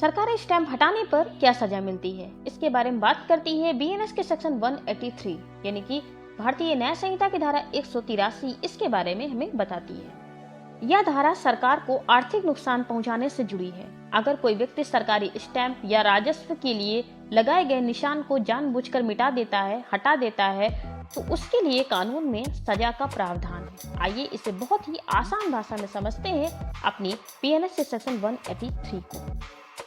सरकारी स्टैंप हटाने पर क्या सजा मिलती है, इसके बारे में बात करती है बीएनएस के सेक्शन 183 यानी कि भारतीय न्याय संहिता की धारा 183 इसके बारे में हमें बताती है। यह धारा सरकार को आर्थिक नुकसान पहुंचाने से जुड़ी है। अगर कोई व्यक्ति सरकारी स्टैंप या राजस्व के लिए लगाए गए निशान को जानबूझकर मिटा देता है, हटा देता है, तो उसके लिए कानून में सजा का प्रावधान है। आइए इसे बहुत ही आसान भाषा में समझते हैं अपनी बीएनएस के सेक्शन 183 को।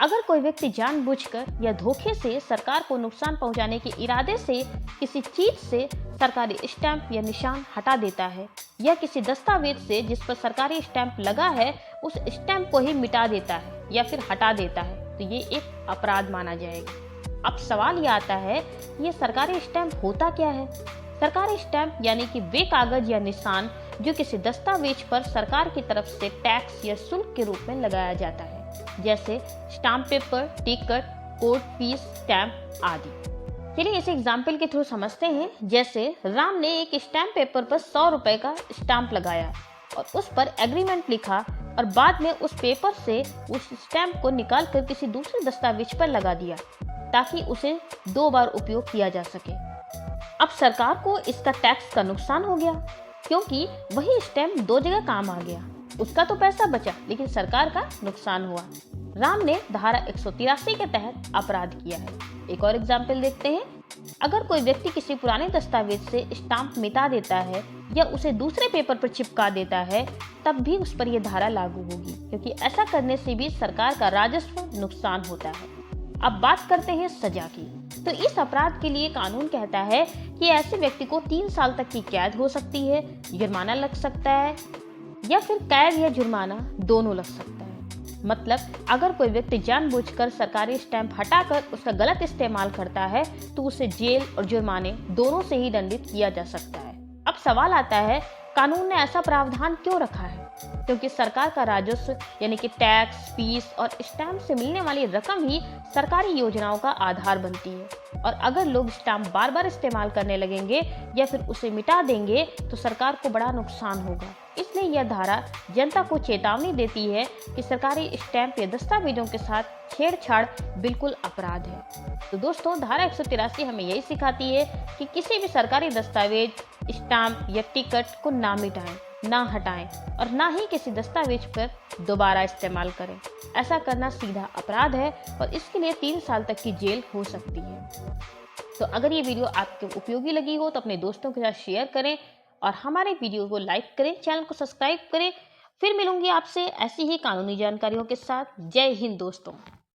अगर कोई व्यक्ति जानबूझकर या धोखे से सरकार को नुकसान पहुंचाने के इरादे से किसी चीज से सरकारी स्टैंप या निशान हटा देता है या किसी दस्तावेज से जिस पर सरकारी स्टैंप लगा है उस स्टैंप को ही मिटा देता है या फिर हटा देता है, तो ये एक अपराध माना जाएगा। अब सवाल ये आता है, ये सरकारी स्टैंप होता क्या है? सरकारी स्टैंप यानी कि वे कागज या निशान जो किसी दस्तावेज पर सरकार की तरफ से टैक्स या शुल्क के रूप में लगाया जाता है, जैसे stamp paper, ticket, court fees, stamp आदि। चलिए इस एग्जाम्पल के थ्रू समझते हैं। जैसे राम ने एक स्टैम्प पेपर पर 100 रुपए का स्टाम्प लगाया और उस पर एग्रीमेंट लिखा और बाद में उस पेपर से उस स्टैम्प को निकाल कर किसी दूसरे दस्तावेज पर लगा दिया ताकि उसे 2 बार उपयोग किया जा सके। अब सरकार को इसका टैक्स का नुकसान हो गया क्योंकि वही स्टैम्प 2 जगह काम आ गया। उसका तो पैसा बचा लेकिन सरकार का नुकसान हुआ। राम ने धारा 183 के तहत अपराध किया है। एक और एग्जाम्पल देखते हैं। अगर कोई व्यक्ति किसी पुराने दस्तावेज से स्टाम्प मिटा देता है या उसे दूसरे पेपर पर चिपका देता है, तब भी उस पर यह धारा लागू होगी क्योंकि ऐसा करने से भी सरकार का राजस्व नुकसान होता है। अब बात करते हैं सजा की। तो इस अपराध के लिए कानून कहता है कि ऐसे व्यक्ति को 3 साल तक की कैद हो सकती है, जुर्माना लग सकता है या फिर कैद या जुर्माना दोनों लग सकता है। मतलब अगर कोई व्यक्ति जानबूझकर सरकारी स्टैंप हटाकर उसका गलत इस्तेमाल करता है तो उसे जेल और जुर्माने दोनों से ही दंडित किया जा सकता है। अब सवाल आता है, कानून ने ऐसा प्रावधान क्यों रखा है? क्योंकि सरकार का राजस्व यानी कि टैक्स, फीस और स्टैंप से मिलने वाली रकम ही सरकारी योजनाओं का आधार बनती है। और अगर लोग स्टैंप बार बार इस्तेमाल करने लगेंगे या फिर उसे मिटा देंगे तो सरकार को बड़ा नुकसान होगा। इसलिए यह धारा जनता को चेतावनी देती है कि सरकारी स्टैंप या दस्तावेजों के साथ छेड़छाड़ बिल्कुल अपराध है। तो दोस्तों, धारा 183 हमें यही सिखाती है कि किसी भी सरकारी दस्तावेज, स्टाम्प या टिकट को ना मिटाएं, ना हटाएं और ना ही किसी दस्तावेज पर दोबारा इस्तेमाल करें। ऐसा करना सीधा अपराध है और इसके लिए 3 साल तक की जेल हो सकती है। तो अगर ये वीडियो आपको उपयोगी लगी हो तो अपने दोस्तों के साथ शेयर करें और हमारे वीडियो को लाइक करें, चैनल को सब्सक्राइब करें। फिर मिलूंगी आपसे ऐसी ही कानूनी जानकारियों के साथ। जय हिंद दोस्तों।